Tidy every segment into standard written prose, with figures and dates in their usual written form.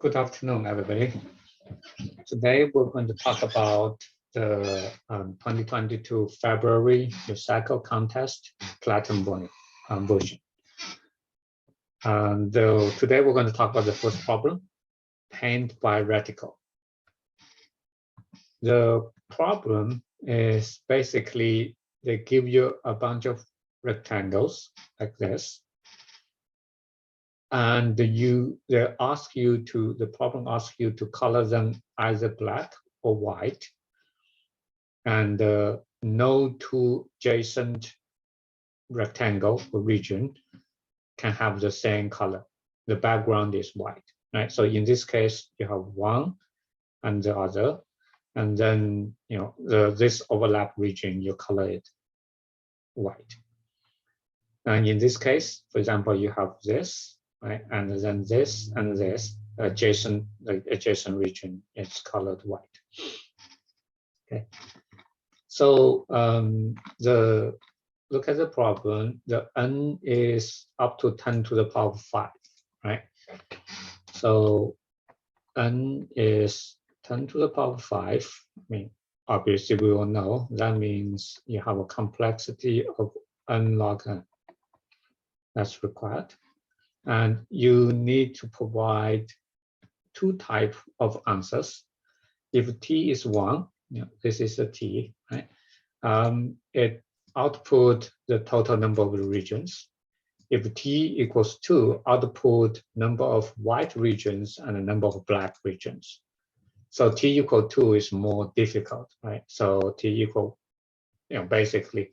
Good afternoon, everybody. Today we're going to talk about the 2022 February USACO contest Platinum version. Today we're going to talk about the first problem, paint by reticle. The problem is basically they give you a bunch of rectangles like this. And the problem asks you to color them either black or white, and no two adjacent rectangle or region can have the same color. The background is white, right? So in this case, you have one and the other, and then this overlap region you color it white. And in this case, for example, you have this. Right, and then this and this adjacent region is colored white. Okay, so look at the problem. The n is up to 10 to the power of 5, right? So n is 10 to the power of 5. I mean, obviously we all know that means you have a complexity of n log n. That's required. And you need to provide two types of answers. If t is 1, this is a t, right? It output the total number of regions. If t equals 2, output number of white regions and the number of black regions. So t equal 2 is more difficult, right? So t equal, basically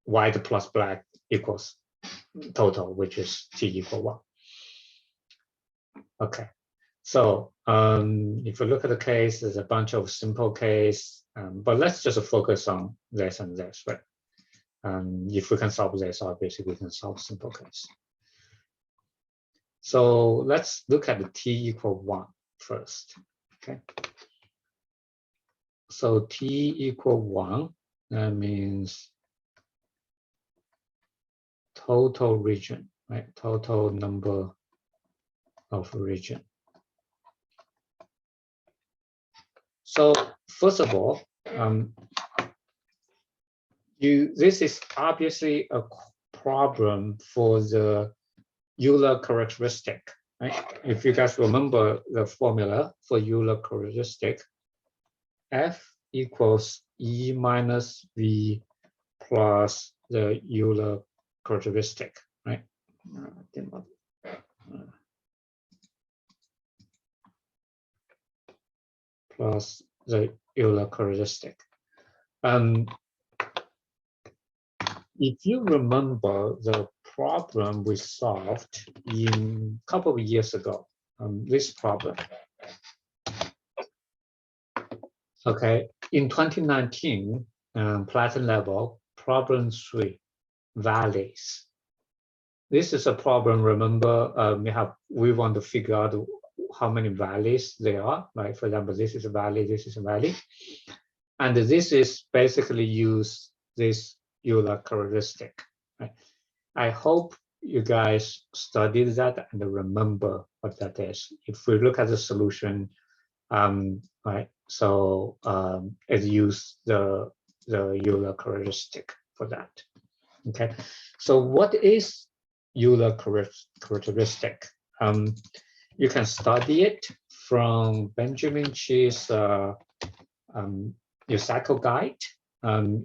white plus black equals total, which is t equal 1. Okay, so if you look at the case, there's a bunch of simple case, but let's just focus on this and this, right? If we can solve this, obviously we can solve simple case. So let's look at the t equal 1 first, okay? So t equal 1, that means total region, right? Total number of region. So first of all, this is obviously a problem for the Euler characteristic, right? If you guys remember the formula for Euler characteristic, F equals E minus V plus the Euler characteristic, right? Plus the Euler characteristic. If you remember the problem we solved a couple of years ago, this problem. Okay, in 2019, Platinum level, problem 3, valleys. This is a problem, remember, we want to figure out how many valleys there are, right? For example, this is a valley, this is a valley. And this is basically use this Euler characteristic, right? I hope you guys studied that and remember what that is. If we look at the solution, right, so it used the Euler characteristic for that. Okay, so what is Euler characteristic? You can study it from Benjamin Chi's USACO guide.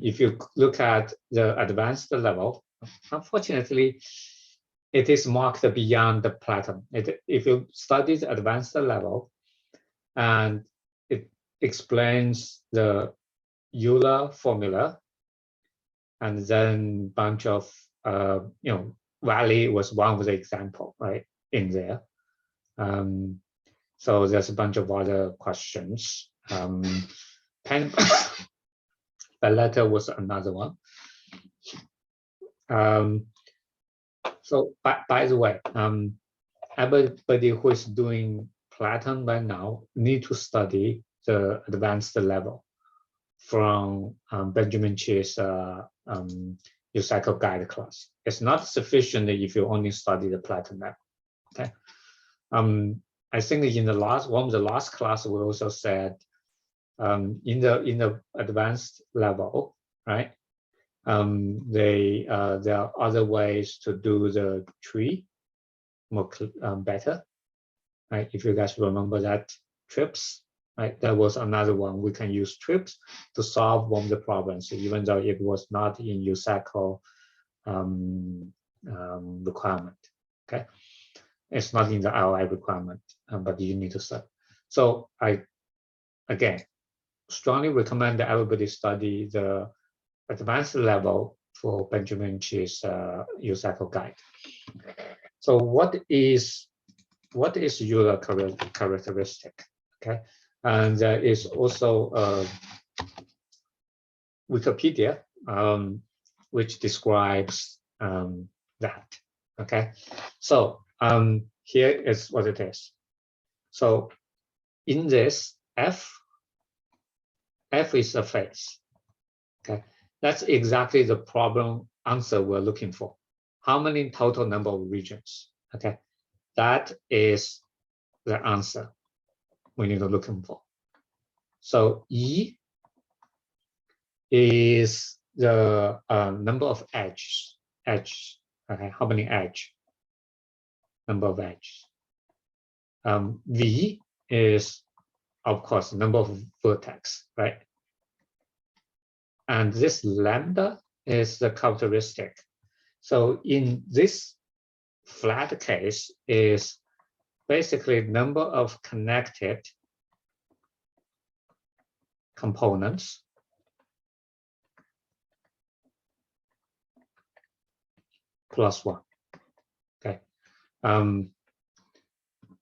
If you look at the advanced level, unfortunately, it is marked beyond the Platinum. If you study the advanced level, and it explains the Euler formula, and then bunch of valley was one of the example, right, in there. So there's a bunch of other questions. Pen by letter was another one. So by the way, everybody who is doing Platinum right now need to study the advanced level from Benjamin Chi's USACO guide class. It's not sufficient if you only study the Platinum level. Okay. I think in the one of the last class we also said in the advanced level, right? There are other ways to do the tree more better, right? If you guys remember that trips, right? That was another one. We can use trips to solve one of the problems, even though it was not in USACO requirement. Okay, it's not in the RI requirement, but you need to study. So I again strongly recommend that everybody study the advanced level for Benjamin Chi's USACO guide. So what is Euler characteristic? Okay, and there is also Wikipedia, which describes that. Okay, so here is what it is. So in this, F is a phase. Okay, that's exactly the problem answer we're looking for. How many total number of regions? Okay, that is the answer we need to look for. So E is the number of edges. Okay, how many edge? Number of edges. V is, of course, number of vertex, right? And this lambda is the characteristic. So in this flat case is basically number of connected components plus 1. Okay.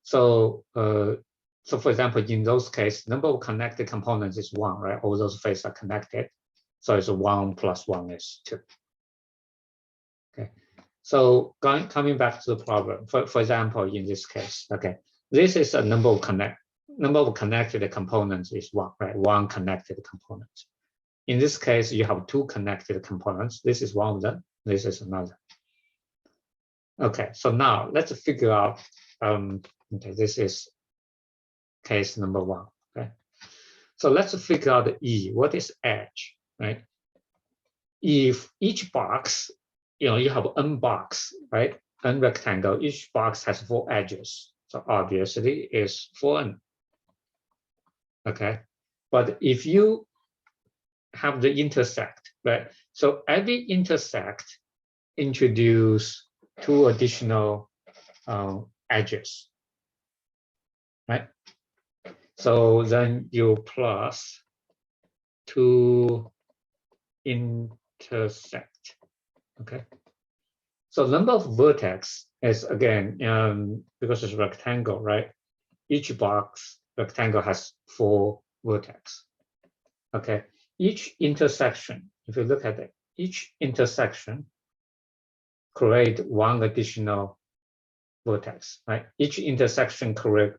So for example, in those cases, number of connected components is 1, right? All those phases are connected. So it's 1 plus 1 is 2. Okay. So coming back to the problem, for example, in this case, okay, this is a number of connected components is 1, right? 1 connected component. In this case, you have 2 connected components. This is one of them. This is another. Okay, so now let's figure out. Okay, this is case number 1. Okay, so let's figure out the E. What is edge, right? If each box, you have n box, right? N rectangle. Each box has 4 edges, so obviously it's 4n. Okay, but if you have the intersect, right? So every intersect introduce 2 additional edges, right? So then you plus 2 intersect. Okay. So number of vertex is again because it's rectangle, right? Each box rectangle has 4 vertex. Okay. Each intersection, if you look at it, each intersection create 1 additional vertex, right? Each intersection create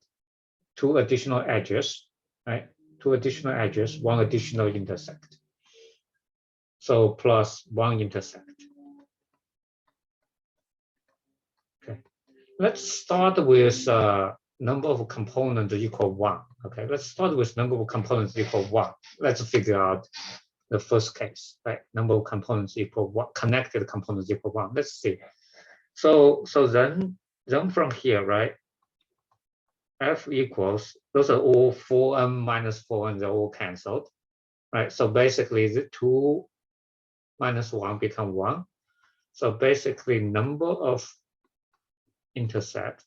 2 additional edges, right? 2 additional edges, 1 additional intersect. So plus 1 intersect. Okay. Let's start with number of components equal 1. Okay. Let's start with number of components equal 1. Let's figure out the first case, right? Number of components equal 1. Connected components equal 1. Let's see. So then from here, right? F equals, those are all 4m minus 4n, they're all canceled, right? So basically the 2 minus 1 become 1. So basically number of intersect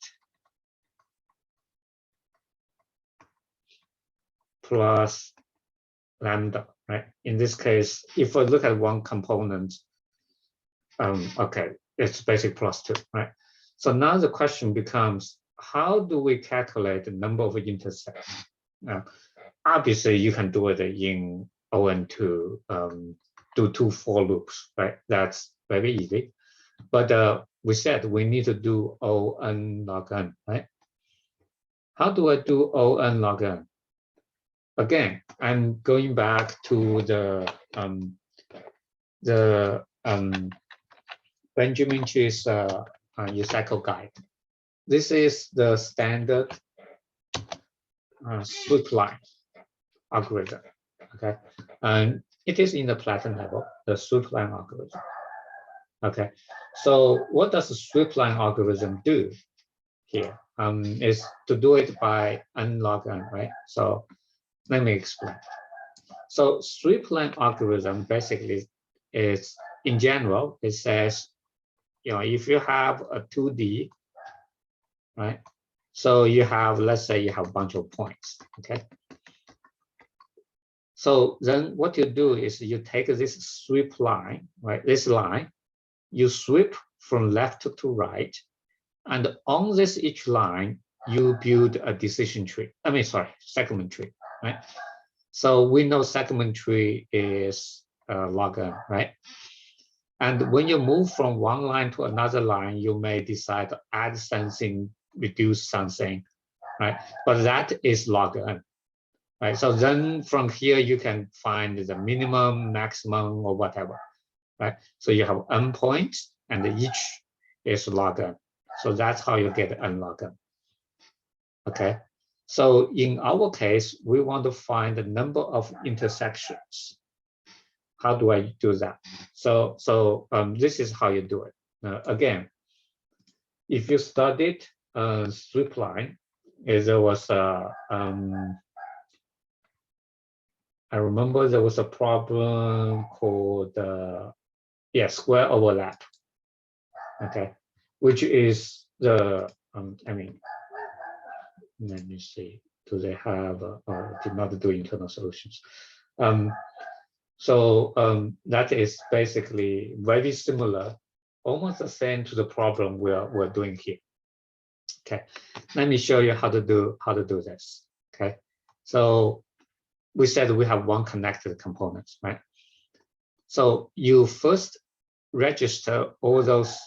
plus lambda, right? In this case, if I look at 1 component, okay, it's basically plus 2, right? So now the question becomes, how do we calculate the number of intersects? Obviously, you can do it in ON to do 2 for loops, right? That's very easy. But we said we need to do ON log n, right? How do I do ON log n? Again, I'm going back to the Benjamin Chi's USACO guide. This is the standard sweep line algorithm. Okay, and it is in the Platin level, the sweep line algorithm. Okay, so what does the sweep line algorithm do here? Is to do it by n log n, right? So let me explain. So sweep line algorithm basically is, in general, it says, if you have a 2D, right? So you have, let's say you have a bunch of points, okay? So then what you do is you take this sweep line, right? This line, you sweep from left to right, and on this each line, you build a decision tree. Segment tree, right? So we know segment tree is log n, right? And when you move from one line to another line, you may decide to add something, reduce something, right? But that is log n, right? So then from here, you can find the minimum, maximum, or whatever, right? So you have n points, and each is log n. So that's how you get n log n, okay? So in our case, we want to find the number of intersections. How do I do that? So this is how you do it. Again, if you studied sweep line, there was a, I remember there was a problem called square overlap. Okay, which is the let me see. Do they have did not do internal solutions? So that is basically very similar, almost the same to the problem we're doing here. Okay, let me show you how to do this. Okay, so we said we have one connected components, right? So you first register all those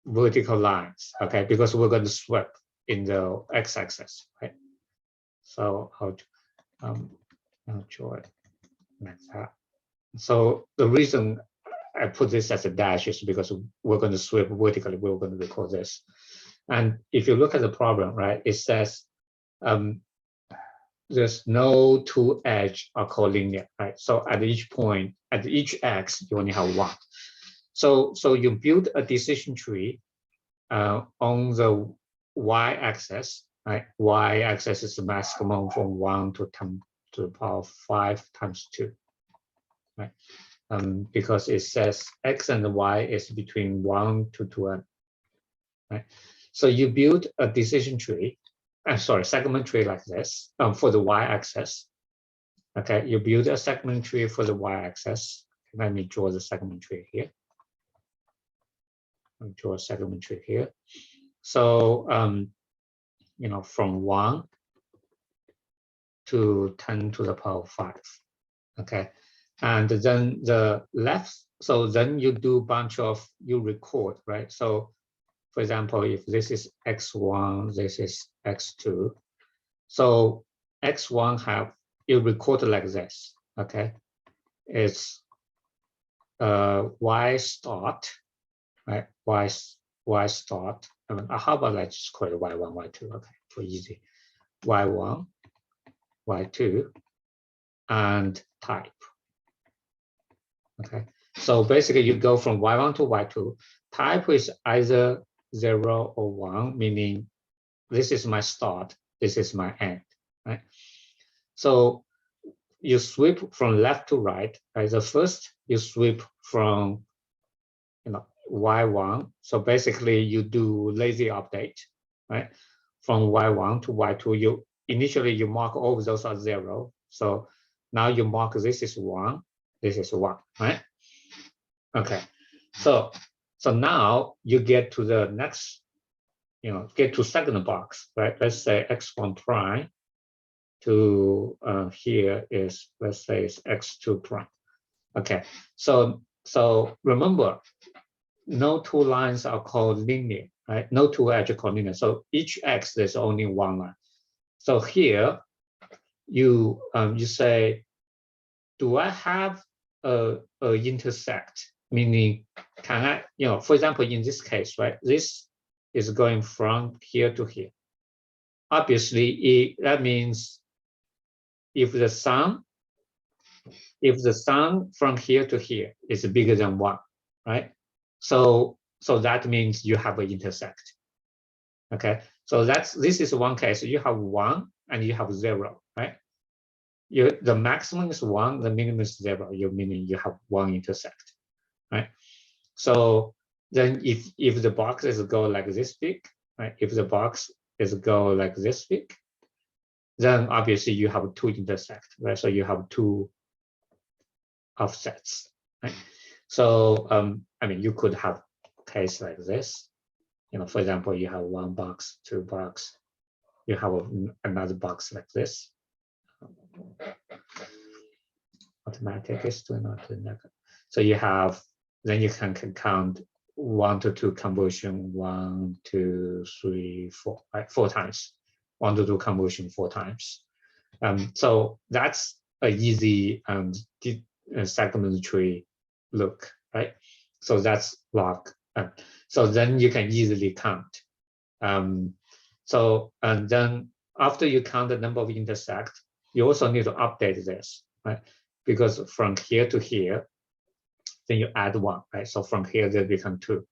vertical lines, okay? Because we're going to sweep in the x-axis, right? So I'll draw it like that. So the reason I put this as a dash is because we're going to sweep vertically. We're going to record this. And if you look at the problem, right, it says there's no two edges are co-linear, right? So at each point, at each x, you only have one. So you build a decision tree on the y-axis, right? Y-axis is the maximum from 1 to 10 to the power 5 times 2, right? Because it says x and y is between 1 to 2n, right? So you build a decision tree, segment tree like this for the y-axis. Okay, you build a segment tree for the y-axis. Let me draw the segment tree here. I'll draw a segment tree here. So from 1 to 10 to the power 5. Okay, and then the left. So then you do a bunch of, you record, right? So for example, if this is x1, this is x2. So x1 you record like this, okay? It's y start, right? Y start. How about I just call it y1, y2, okay, for easy. y1, y2, and type. Okay, so basically you go from y1 to y2. Type is either 0 or 1, meaning this is my start, this is my end, right? So you sweep from left to right. Right? The first you sweep from y1. So basically you do lazy update, right? From y1 to y2, initially you mark all of those as 0. So now you mark this is 1, this is 1, right? Okay, so now you get to the next, get to second box, right? Let's say x1 prime to here is, let's say it's x2 prime. Okay, so remember, no two lines are called linear, right? No two edges are called linear. So each x there's only one line. So here you say, do I have a intersect? Meaning, can I, for example, in this case, right? This is going from here to here, obviously that means if the sum from here to here is bigger than 1, right? So that means you have an intersect. Okay, so this is one case. You have 1 and you have 0, right? The maximum is 1, the minimum is 0. Meaning you have 1 intersect, right? So then if the box is go like this big, right? If the box is go like this big, then obviously you have 2 intersect, right? So you have 2 offsets, right? So I mean, you could have a case like this. For example, you have 1 box, 2 box, you have another box like this. Automatic is doing automatic. So you have, then you can count 1 to 2 conversion, 1, 2, 3, 4, right? 4 times. 1 to 2 conversion 4 times. So that's an easy segment tree look, right? So that's log. So then you can easily count. And then after you count the number of intersect, you also need to update this, right? Because from here to here, then you add 1, right? So from here they become 2.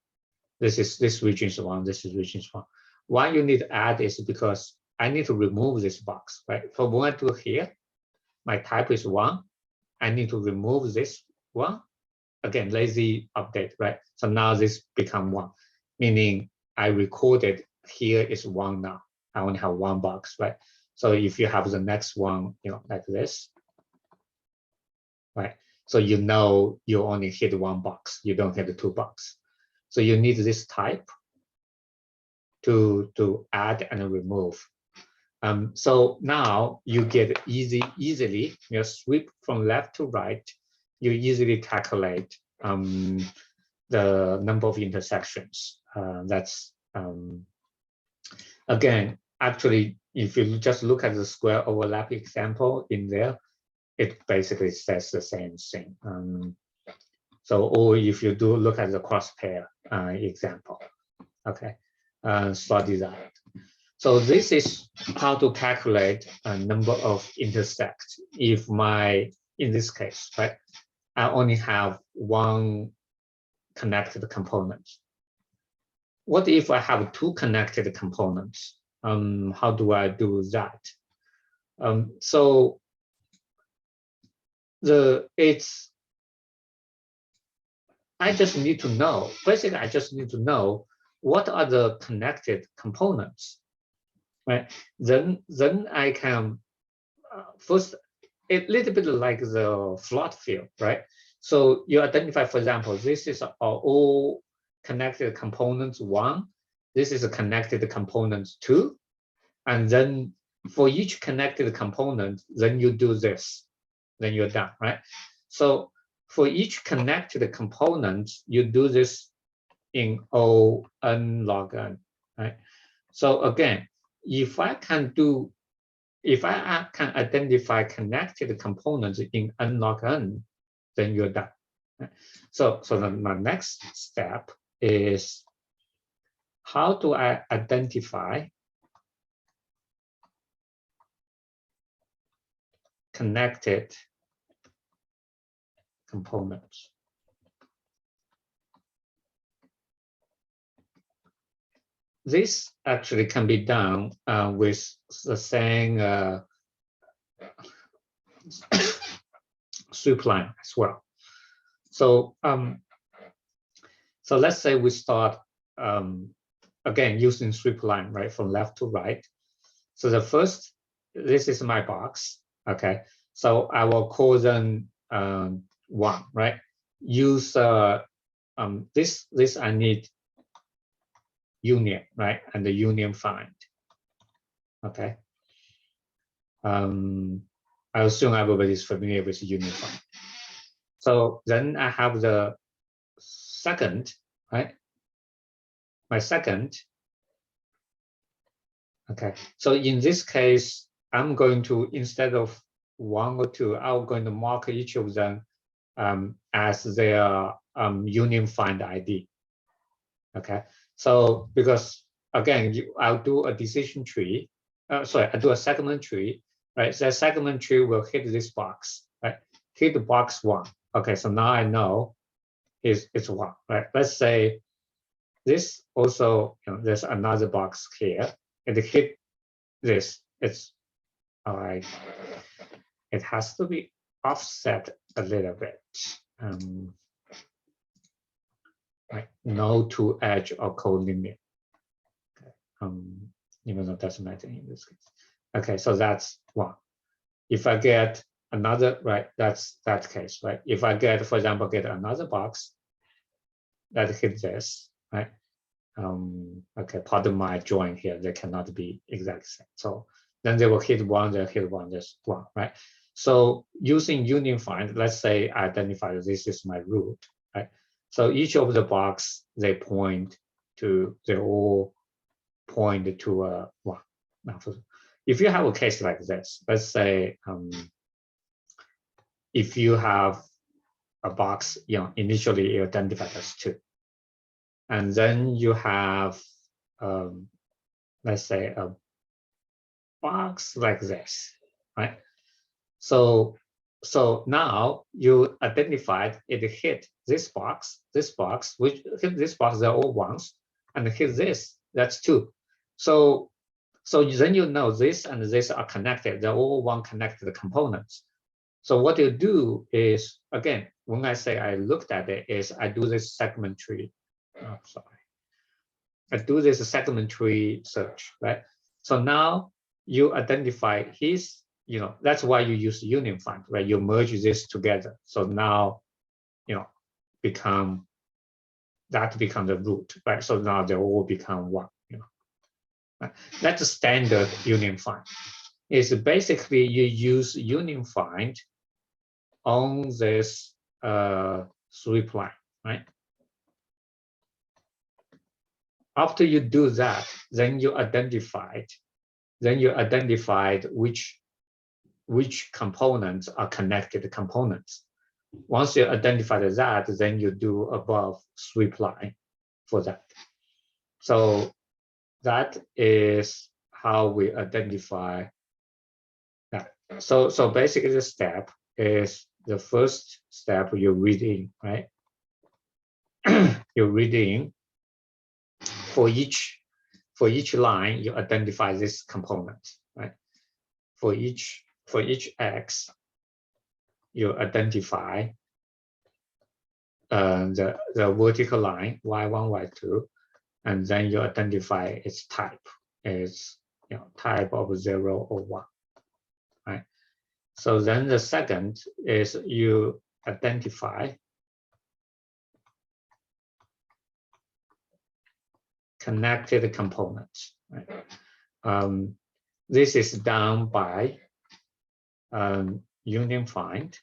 This region is 1. This is region is 1. Why you need to add is because I need to remove this box, right? So when I do here, my type is 1. I need to remove this 1. Again, lazy update, right? So now this become 1, meaning I recorded here is 1 now. I only have 1 box, right? So if you have the next one, like this, right? So you only hit 1 box. You don't hit the 2 box. So you need this type to add and remove. So now you get easily sweep from left to right. You easily calculate the number of intersections. That's again, actually, if you just look at the square overlap example in there, it basically says the same thing. Or if you do look at the crosspair example, okay, study that. So this is how to calculate a number of intersects. If in this case, right, I only have 1 connected component. What if I have 2 connected components? How do I do that? So I just need to know, basically I just need to know what are the connected components, right? Then I can first, a little bit like the plot field, right? So you identify, for example, this is all connected components 1. This is a connected components 2. And then for each connected component, then you do this, then you're done, right? So for each connected component, you do this in O n log n, right? So again, if I can identify connected components in n log n, then you're done. So then my next step is, how do I identify connected components? This actually can be done with the same sweep line as well. So let's say we start again using sweep line, right, from left to right. So the first, this is my box, okay. So I will call them 1, right? Use this I need union, right, and the union find, okay. I assume everybody is familiar with union find. So then I have the second, right? My second, okay. So in this case, I'm going to, instead of 1 or 2, I'm going to mark each of them as their union find ID. Okay. So because again, I'll do a decision tree. sorry, I do a segment tree, right? So that segment tree will hit this box, right? Hit the box 1. Okay, so now I know it's 1, right? Let's say this also, there's another box here. It hit this. It's all right. It has to be offset a little bit. Right? No two edge or collinear. Okay. Even though it doesn't matter in this case. Okay, so that's 1. If I get another, right, that's that case, right? If I get, for example, get another box that hit this, right? Okay, part of my drawing here, they cannot be exact same. So then they will hit 1, they'll hit 1, there's 1, right? So using union find, let's say I identify this is my root, right? So each of the box they all point to a 1. Now, if you have a case like this, let's say if you have a box, initially you identified as 2, and then you have, let's say, a box like this, right? So now you identified it hit this box, which hit this box, they're all 1s, and hit this, that's 2. So then you know this and this are connected, they're all 1 connected components. So what you do is, again, when I say I looked at it, is I do this segment tree. Oh, sorry. I do this segment tree search, right? So now you identify his, that's why you use union find, right? You merge this together. So now, that become the root, right? So now they all become 1, Right? That's a standard union find. It's basically you use union find on this 3 line, right? After you do that, then you identified which components are connected components. Once you identify that, then you do above 3 line for that. So that is how we identify that. So basically the step is the first step you're reading, right? You're reading for each line, you identify this component, right? For each x, you identify the vertical line y1, y2, and then you identify its type. It's type of 0 or 1, right? So then the second is you identify connected components, right? This is done by union find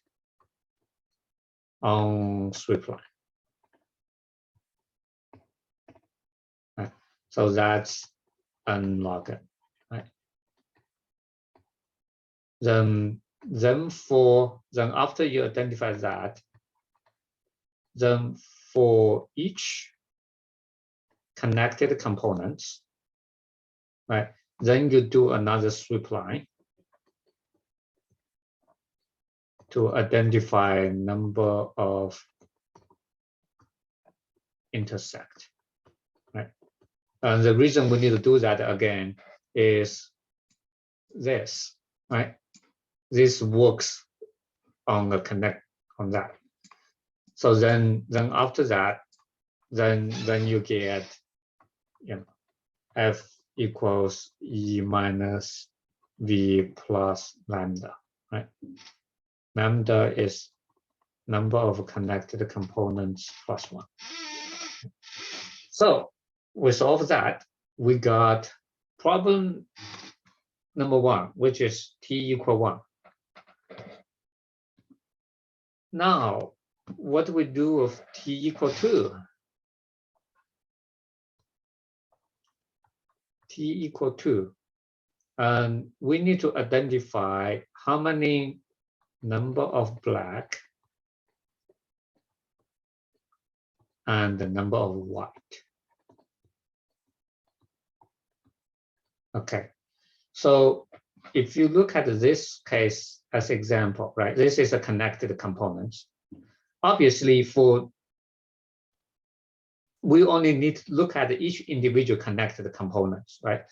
on 3 line. Right? So that's unlocked, right? Then after you identify that, then for each connected components, right? Then you do another 3 line to identify number of intersect, right? And the reason we need to do that again is this, right? This works on the connect on that. So then after that, then you get f equals e minus v plus lambda, right? Lambda is number of connected components plus 1. So with all of that, we got problem number 1, which is t equal 1. Now, what do we do with t equal 2? T equal 2. And we need to identify how many number of black and the number of white. Okay, So if you look at this case as example, right, this is a connected component. Obviously, we only need to look at each individual connected components, right?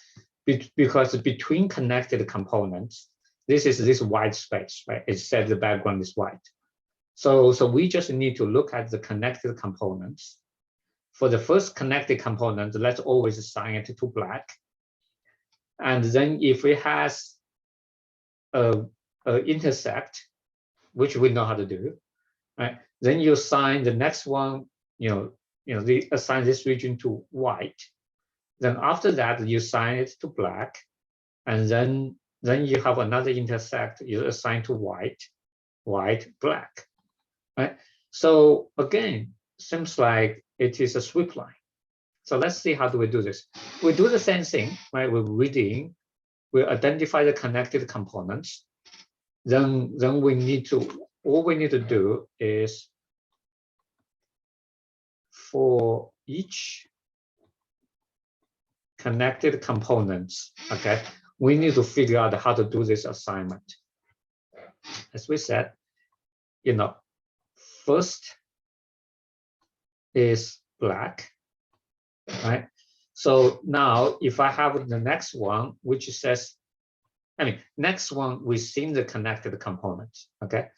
Because between connected components, this is this white space, right? It said the background is white. So we just need to look at the connected components. For the first connected component, let's always assign it to black. And then if it has a intersect, which we know how to do, right? Then you assign the next one, they assign this region to white. Then after that, you assign it to black, and then you have another intersect you assign to white, black, right? So again, seems like it is a sweep line. So let's see how do we do this. We do the same thing, right? We're reading, we identify the connected components. Then all we need to do is for each connected components, okay, we need to figure out how to do this assignment. As we said, first is black, right? So now if I have the next one, which says, next one within the connected components, okay?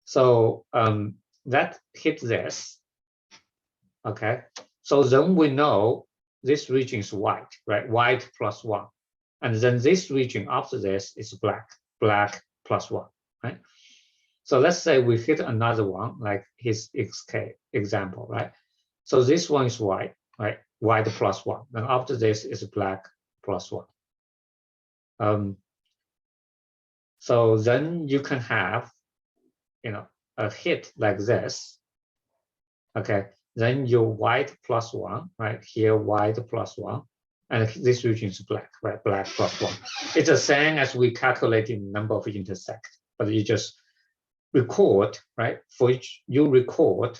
So that hit this, okay? So then we know this region is white, right? White plus 1. And then this region after this is black plus 1, right? So let's say we hit another one, like his XK example, right? So this one is white, right? White plus 1. Then after this is black plus 1. So then you can have, a hit like this, okay? Then your white plus 1, right? Here, white plus 1. And this region is black, right? Black plus 1. It's the same as we calculating number of intersects, but you just record, right? For each, you record,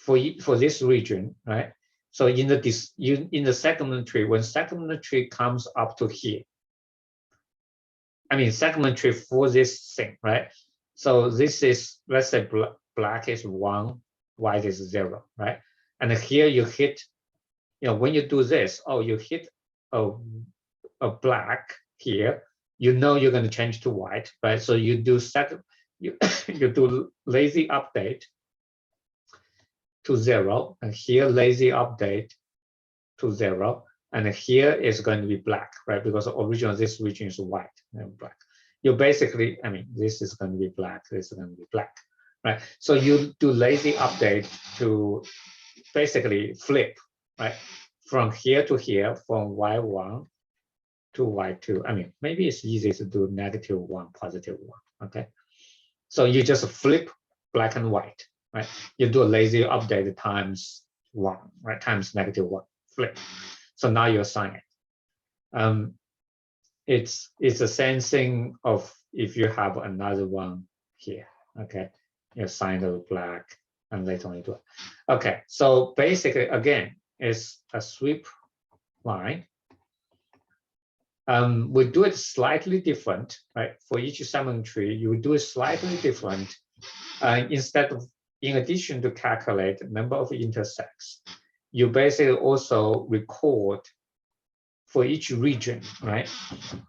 for this region, right? So in the segment tree, when segment tree comes up to here, segment tree for this thing, right? So this is, let's say black is 1, white is 0, right? And here you hit, when you do this, you hit a black here, you're going to change to white, right? So you do you do lazy update to 0, and here lazy update to 0, and here is going to be black, right? Because originally this region is white and black. You basically, this is going to be black, this is going to be black, right? So you do lazy update to basically flip, right? From here to here, from Y1 to Y2. Maybe it's easy to do -1, +1, okay? So you just flip black and white, right? You do a lazy update times 1, right? Times -1, flip. So now you assign it. It's the same thing of if you have another one here, okay? You assign the black and later on you do it. Okay, so basically, again, it's a sweep line. We do it slightly different, right? For each segment tree, you do it slightly different. In addition to calculate the number of intersects, you basically also record for each region, right?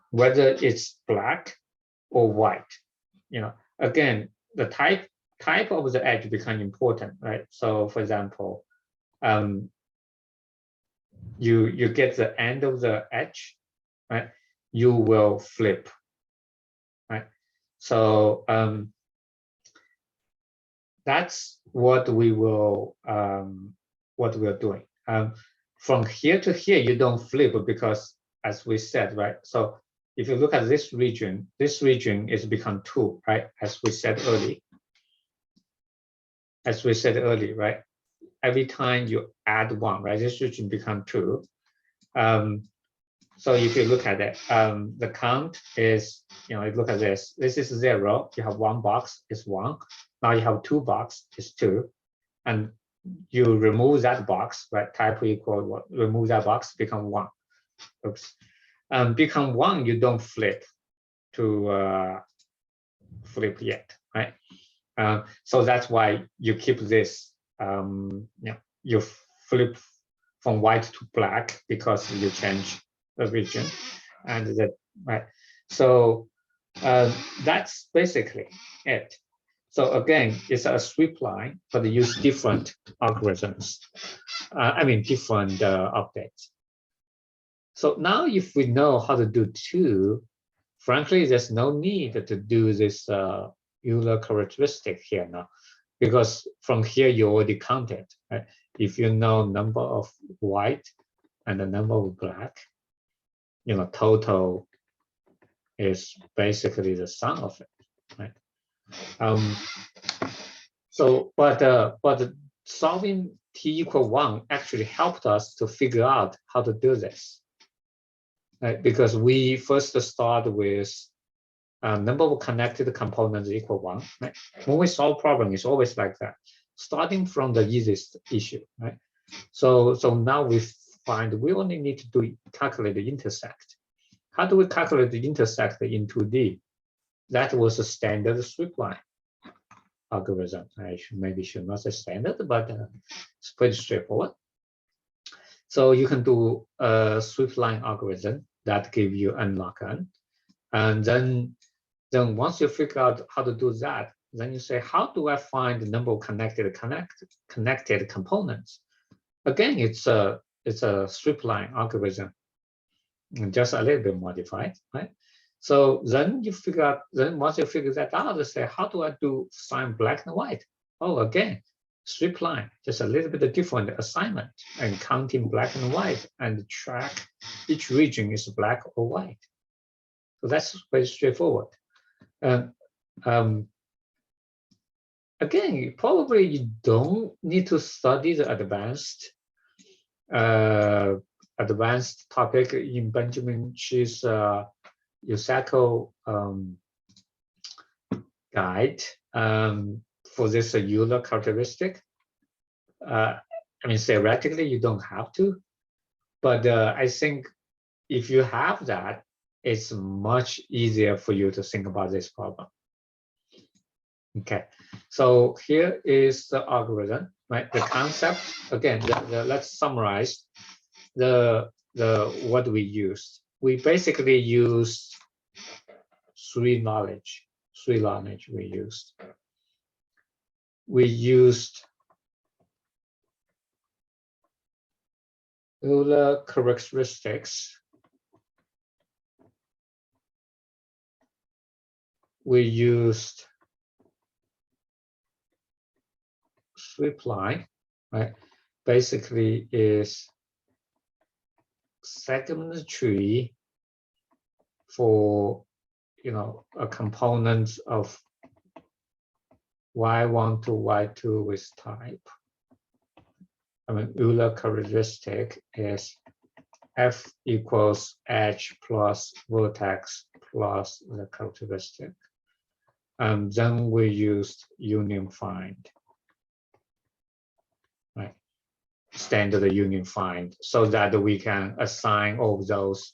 Whether it's black or white. Again, the type of the edge become important, right? So for example, you get the end of the edge, right? You will flip, right? So that's what we will what we're doing. From here to here, you don't flip because, as we said, right? So if you look at this region is become 2, right? As we said early, right? Every time you add 1, right? This region become 2. So if you look at it, the count is, you look at this. This is 0. You have 1 box, is 1. Now you have 2 box, is 2. And you remove that box, right? Type equal what? Remove that box, become 1. Oops. become 1, you don't flip to flip yet, right? So that's why you keep this. You flip from white to black because you change the region, and that, right. So that's basically it. So again, it's a sweep line, but they use different algorithms. I mean, different updates. So now if we know how to do 2, frankly, there's no need to do this Euler characteristic here now, because from here you already counted, right? If you know number of white and the number of black, total is basically the sum of it, right? But solving t = 1 actually helped us to figure out how to do this, right? Because we first start with number of connected components equal 1, right? When we solve problem, it's always like that, starting from the easiest issue, right? So now we find we only need to calculate the intersect. How do we calculate the intersect in 2D? That was a standard sweep line algorithm. I maybe should not say standard, but it's pretty straightforward. So you can do a sweep line algorithm that give you n log n, and then once you figure out how to do that, then you say, how do I find the number of connected components? Again, it's a sweep line algorithm, just a little bit modified, right? So then you figure out, once you figure that out, you say, how do I find black and white? Oh, again, sweep line, just a little bit different assignment, and counting black and white and track each region is black or white. So that's very straightforward. Again, probably you don't need to study the advanced topic in Benjamin Chi's USACO guide for this Euler characteristic. I mean, theoretically, you don't have to, but I think if you have that, it's much easier for you to think about this problem. Okay, so here is the algorithm, right? The concept, again, let's summarize what we used. We basically used three knowledge we used. We used Euler characteristics. We used sweep line, right? Basically is segment tree for a component of y1 to y2 with type. I mean, Euler characteristic is f equals h plus vertex plus the characteristic. And then we used union find, right? Standard union find, so that we can assign all those.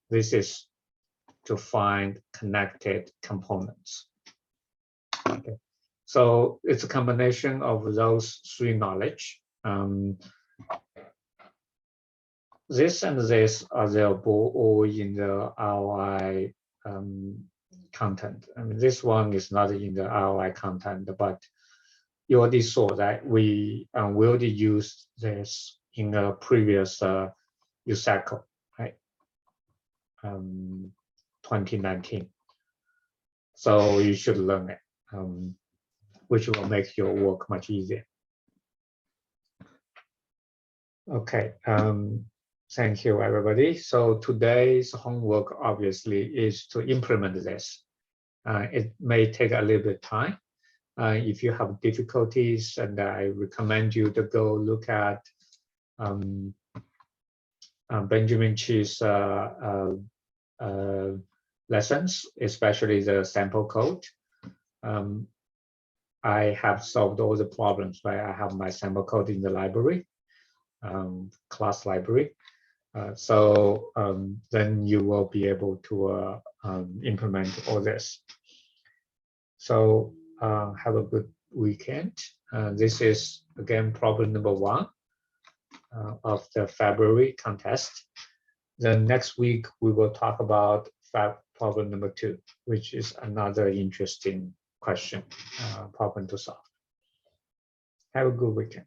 This is to find connected components. Okay. So it's a combination of those three knowledge. This and this are available all in the ROI content. I mean, this one is not in the ROI content, but you already saw that we already used this in a previous USACO, right? 2019. So you should learn it, which will make your work much easier. Okay, thank you, everybody. So today's homework obviously is to implement this. It may take a little bit of time. If you have difficulties, and I recommend you to go look at Benjamin Chi's lessons, especially the sample code. I have solved all the problems, right? I have my sample code in the library, class library. Then you will be able to implement all this. So have a good weekend. This is again problem number 1 of the February contest. Then next week we will talk about problem number 2, which is another interesting question, problem to solve. Have a good weekend.